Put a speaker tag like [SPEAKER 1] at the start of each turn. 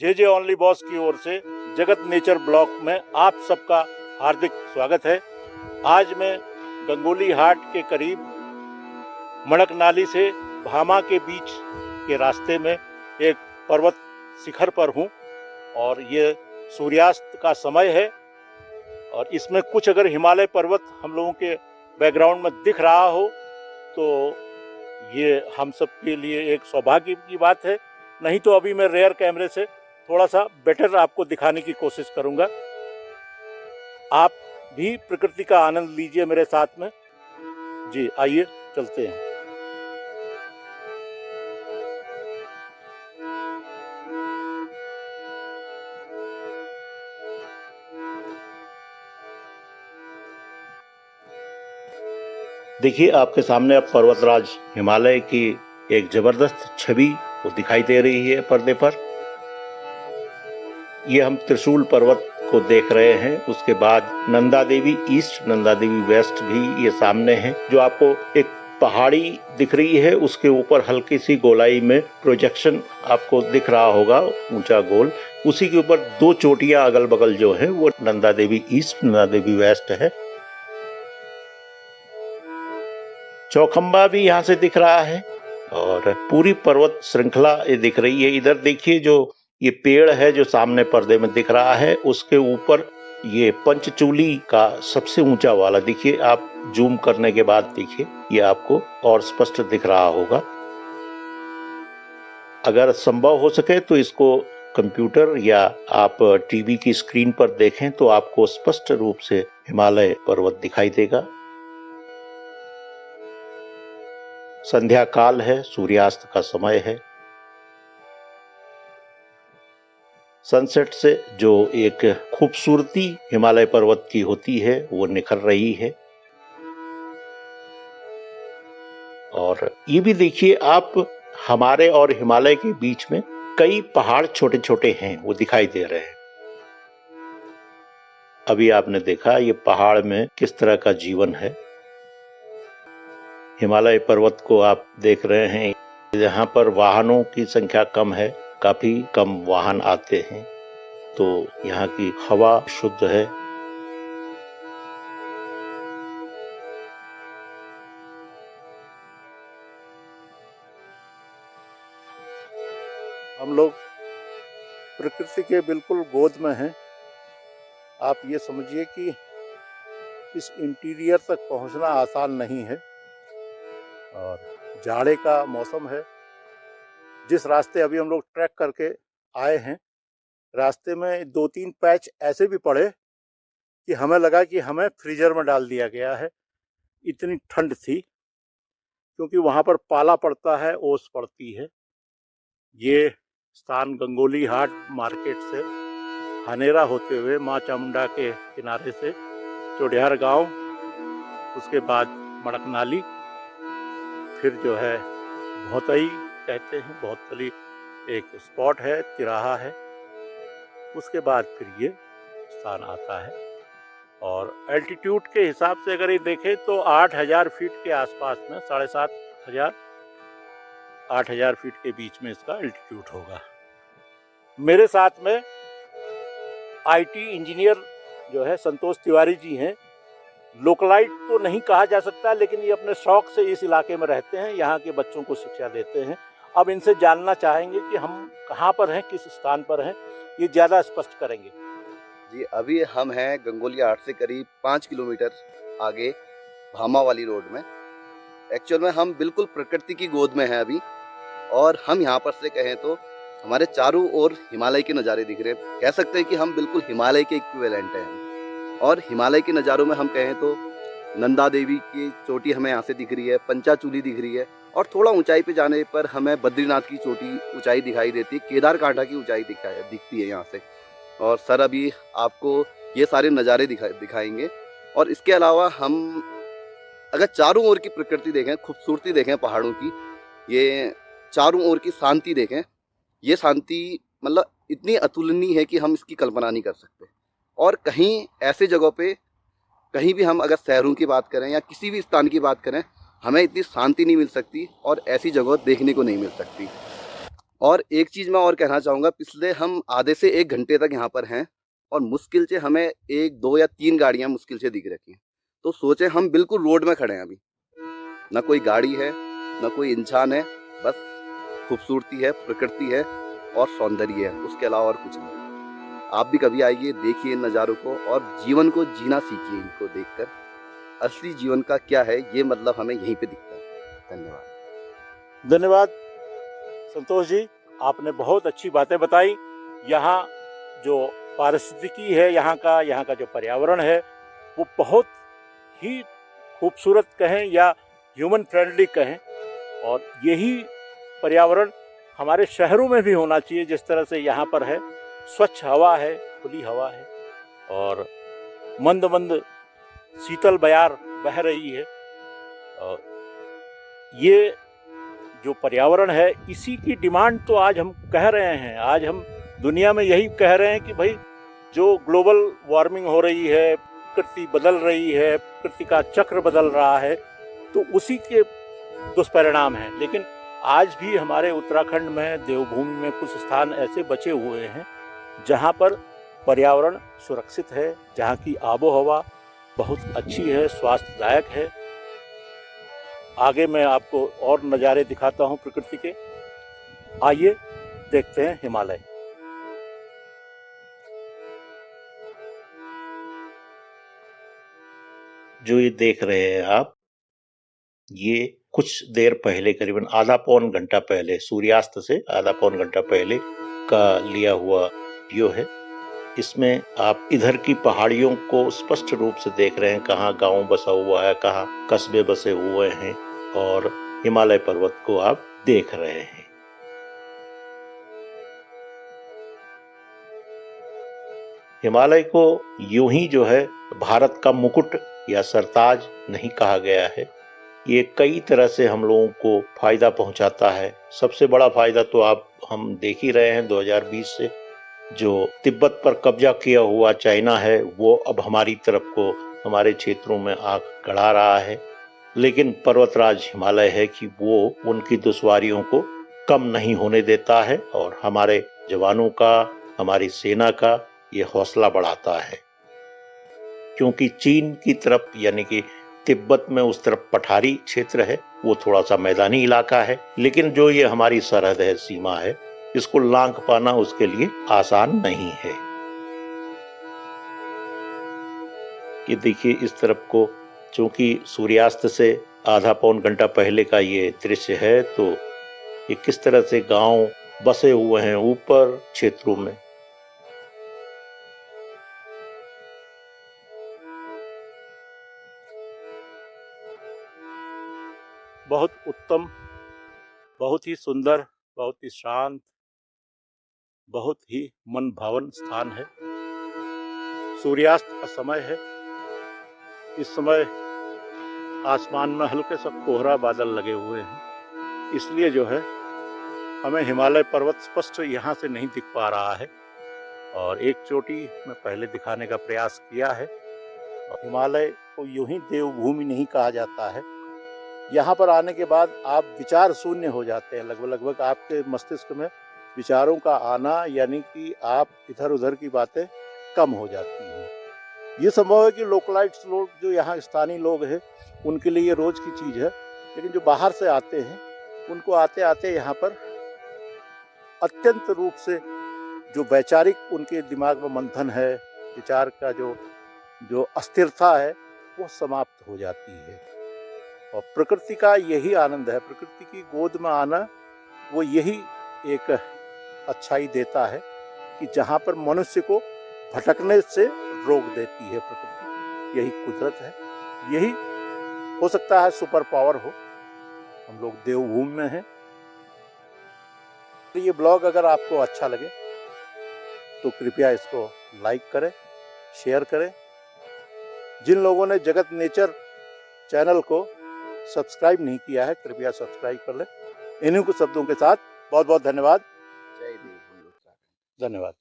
[SPEAKER 1] जे only boss की ओर से जगत नेचर ब्लॉक में आप सबका हार्दिक स्वागत है। आज मैं गंगोली हाट के करीब मणकनाली से भामा के बीच के रास्ते में एक पर्वत शिखर पर हूँ और ये सूर्यास्त का समय है और इसमें कुछ अगर हिमालय पर्वत हम लोगों के बैकग्राउंड में दिख रहा हो तो ये हम सब के लिए एक सौभाग्य की बात है। नहीं तो अभी मैं रेयर कैमरे से थोड़ा सा बेटर आपको दिखाने की कोशिश करूंगा। आप भी प्रकृति का आनंद लीजिए मेरे साथ में। जी आइए चलते हैं। देखिए आपके सामने अब पर्वतराज हिमालय की एक जबरदस्त छवि वो दिखाई दे रही है पर्दे पर। ये हम त्रिशूल पर्वत को देख रहे हैं। उसके बाद नंदा देवी ईस्ट, नंदा देवी वेस्ट भी ये सामने है। जो आपको एक पहाड़ी दिख रही है उसके ऊपर हल्की सी गोलाई में प्रोजेक्शन आपको दिख रहा होगा, ऊंचा गोल। उसी के ऊपर दो चोटियां अगल बगल जो है वो नंदा देवी ईस्ट, नंदा देवी वेस्ट है। चौखंबा भी यहाँ से दिख रहा है और पूरी पर्वत श्रृंखला ये दिख रही है। इधर देखिए जो ये पेड़ है जो सामने पर्दे में दिख रहा है उसके ऊपर ये पंचचूली का सबसे ऊंचा वाला, देखिए आप जूम करने के बाद देखिए ये आपको और स्पष्ट दिख रहा होगा। अगर संभव हो सके तो इसको कंप्यूटर या आप टीवी की स्क्रीन पर देखें तो आपको स्पष्ट रूप से हिमालय पर्वत दिखाई देगा। संध्या काल है, सूर्यास्त का समय है। सनसेट से जो एक खूबसूरती हिमालय पर्वत की होती है वो निखर रही है। और ये भी देखिए आप, हमारे और हिमालय के बीच में कई पहाड़ छोटे छोटे हैं वो दिखाई दे रहे हैं। अभी आपने देखा ये पहाड़ में किस तरह का जीवन है। हिमालय पर्वत को आप देख रहे हैं, यहाँ पर वाहनों की संख्या कम है, काफी कम वाहन आते हैं, तो यहाँ की हवा शुद्ध है। हम लोग प्रकृति के बिल्कुल गोद में हैं। आप ये समझिए कि इस इंटीरियर तक पहुंचना आसान नहीं है और जाड़े का मौसम है। जिस रास्ते अभी हम लोग ट्रैक करके आए हैं, रास्ते में 2-3 पैच ऐसे भी पड़े कि हमें लगा कि हमें फ्रीजर में डाल दिया गया है, इतनी ठंड थी। क्योंकि वहाँ पर पाला पड़ता है, ओस पड़ती है। ये स्थान गंगोली हाट मार्केट से हनेरा होते हुए माँ चामुंडा के किनारे से चोडियार गांव, उसके बाद मणकनाली, फिर जो है भौतई कहते हैं, भौतली एक स्पॉट है, तिराहा है। उसके बाद फिर ये स्थान आता है और एल्टीट्यूड के हिसाब से अगर ये देखें तो 8000 फीट के आसपास में, 7500 8000 फीट के बीच में इसका एल्टीट्यूड होगा। मेरे साथ में आईटी इंजीनियर जो है संतोष तिवारी जी हैं। लोकलाइट तो नहीं कहा जा सकता, लेकिन ये अपने शौक से इस इलाके में रहते हैं, यहाँ के बच्चों को शिक्षा देते हैं। अब इनसे जानना चाहेंगे कि हम कहाँ पर हैं, किस स्थान पर हैं, ये ज़्यादा स्पष्ट करेंगे।
[SPEAKER 2] जी, अभी हम हैं गंगोली हाट से करीब 5 किलोमीटर आगे भामा वाली रोड में। एक्चुअल में हम बिल्कुल प्रकृति की गोद में हैं अभी, और हम यहाँ पर से कहें तो हमारे चारों ओर हिमालय के नज़ारे दिख रहे हैं। कह सकते हैं कि हम बिल्कुल हिमालय के इक्विवेलेंट हैं। और हिमालय के नज़ारों में हम कहें तो नंदा देवी की चोटी हमें यहाँ से दिख रही है, पंचाचूली दिख रही है, और थोड़ा ऊंचाई पे जाने पर हमें बद्रीनाथ की चोटी ऊंचाई दिखाई देती है, केदारकांठा की ऊंचाई दिखती है यहाँ से। और सर अभी आपको ये सारे नज़ारे दिखाएंगे। और इसके अलावा हम अगर चारों ओर की प्रकृति देखें, खूबसूरती देखें पहाड़ों की, ये चारों ओर की शांति देखें, ये शांति मतलब इतनी अतुलनीय है कि हम इसकी कल्पना नहीं कर सकते। और कहीं ऐसे जगहों पे, कहीं भी हम अगर शहरों की बात करें या किसी भी स्थान की बात करें, हमें इतनी शांति नहीं मिल सकती और ऐसी जगह देखने को नहीं मिल सकती। और एक चीज़ मैं और कहना चाहूँगा, पिछले हम आधे से 1 घंटे तक यहाँ पर हैं और मुश्किल से हमें 1, 2 या 3 गाड़ियाँ मुश्किल से दिख रही हैं। तो सोचें हम बिल्कुल रोड में खड़े हैं अभी। ना कोई गाड़ी है, ना कोई इंसान है, बस खूबसूरती है, प्रकृति है और सौंदर्य है, उसके अलावा और कुछ नहीं। आप भी कभी आइए, देखिए इन नज़ारों को और जीवन को जीना सीखिए इनको देखकर। असली जीवन का क्या है, ये मतलब हमें यहीं पे दिखता है। धन्यवाद।
[SPEAKER 1] धन्यवाद संतोष जी, आपने बहुत अच्छी बातें बताई। यहाँ जो पारिस्थितिकी है, यहाँ का जो पर्यावरण है, वो बहुत ही खूबसूरत कहें या ह्यूमन फ्रेंडली कहें, और यही पर्यावरण हमारे शहरों में भी होना चाहिए। जिस तरह से यहाँ पर है, स्वच्छ हवा है, खुली हवा है और मंद मंद शीतल बयार बह रही है। और ये जो पर्यावरण है, इसी की डिमांड तो आज हम कह रहे हैं। आज हम दुनिया में यही कह रहे हैं कि भाई, जो ग्लोबल वार्मिंग हो रही है, प्रकृति बदल रही है, प्रकृति का चक्र बदल रहा है, तो उसी के दुष्परिणाम हैं। लेकिन आज भी हमारे उत्तराखंड में, देवभूमि में कुछ स्थान ऐसे बचे हुए हैं जहाँ पर पर्यावरण सुरक्षित है, जहाँ की आबोहवा बहुत अच्छी है, स्वास्थ्यदायक है। आगे मैं आपको और नज़ारे दिखाता हूँ प्रकृति के। आइए देखते हैं हिमालय। जो ये देख रहे हैं आप, ये कुछ देर पहले, करीबन आधा पौन घंटा पहले, सूर्यास्त से आधा पौन घंटा पहले का लिया हुआ व्यू है। इसमें आप इधर की पहाड़ियों को स्पष्ट रूप से देख रहे हैं, कहाँ गांव बसा हुआ है, कहाँ कस्बे बसे हुए हैं, और हिमालय पर्वत को आप देख रहे हैं। हिमालय को यूं ही जो है भारत का मुकुट या सरताज नहीं कहा गया है। ये कई तरह से हम लोगों को फायदा पहुंचाता है। सबसे बड़ा फायदा तो हम देख ही रहे हैं, 2020 से जो तिब्बत पर कब्जा किया हुआ चाइना है, वो अब हमारी तरफ को, हमारे क्षेत्रों में आंख गड़ा रहा है। लेकिन पर्वतराज हिमालय है कि वो उनकी दुश्वारियों को कम नहीं होने देता है और हमारे जवानों का, हमारी सेना का ये हौसला बढ़ाता है। क्योंकि चीन की तरफ, यानी कि तिब्बत में उस तरफ पठारी क्षेत्र है, वो थोड़ा सा मैदानी इलाका है, लेकिन जो ये हमारी सरहद है, सीमा है, इसको लांघ पाना उसके लिए आसान नहीं है। ये देखिए इस तरफ को, चूंकि सूर्यास्त से आधा पौन घंटा पहले का ये दृश्य है, तो ये किस तरह से गांव बसे हुए हैं ऊपर क्षेत्रों में। बहुत उत्तम, बहुत ही सुंदर, बहुत ही शांत, बहुत ही मन भावन स्थान है। सूर्यास्त का समय है। इस समय आसमान में हल्के सा कोहरा बादल लगे हुए हैं, इसलिए जो है हमें हिमालय पर्वत स्पष्ट यहाँ से नहीं दिख पा रहा है। और एक चोटी मैं पहले दिखाने का प्रयास किया है। और हिमालय को यूं ही देवभूमि नहीं कहा जाता है। यहाँ पर आने के बाद आप विचार शून्य हो जाते हैं। लगभग आपके मस्तिष्क में विचारों का आना, यानी कि आप इधर उधर की बातें कम हो जाती हैं। ये संभव है कि लोकलाइट्स लोग, जो यहाँ स्थानीय लोग हैं, उनके लिए ये रोज की चीज़ है, लेकिन जो बाहर से आते हैं, उनको आते आते यहाँ पर अत्यंत रूप से जो वैचारिक उनके दिमाग में मंथन है, विचार का जो अस्थिरता है, वो समाप्त हो जाती है। और प्रकृति का यही आनंद है, प्रकृति की गोद में आना, वो यही एक अच्छाई देता है कि जहाँ पर मनुष्य को भटकने से रोक देती है प्रकृति। यही कुदरत है, यही हो सकता है सुपर पावर हो। हम लोग देवभूमि में हैं। ये ब्लॉग अगर आपको अच्छा लगे तो कृपया इसको लाइक करें, शेयर करें। जिन लोगों ने जगत नेचर चैनल को सब्सक्राइब नहीं किया है, कृपया सब्सक्राइब कर लें। इन्हीं कुछ शब्दों के साथ बहुत बहुत धन्यवाद।
[SPEAKER 2] जय देव।
[SPEAKER 1] धन्यवाद।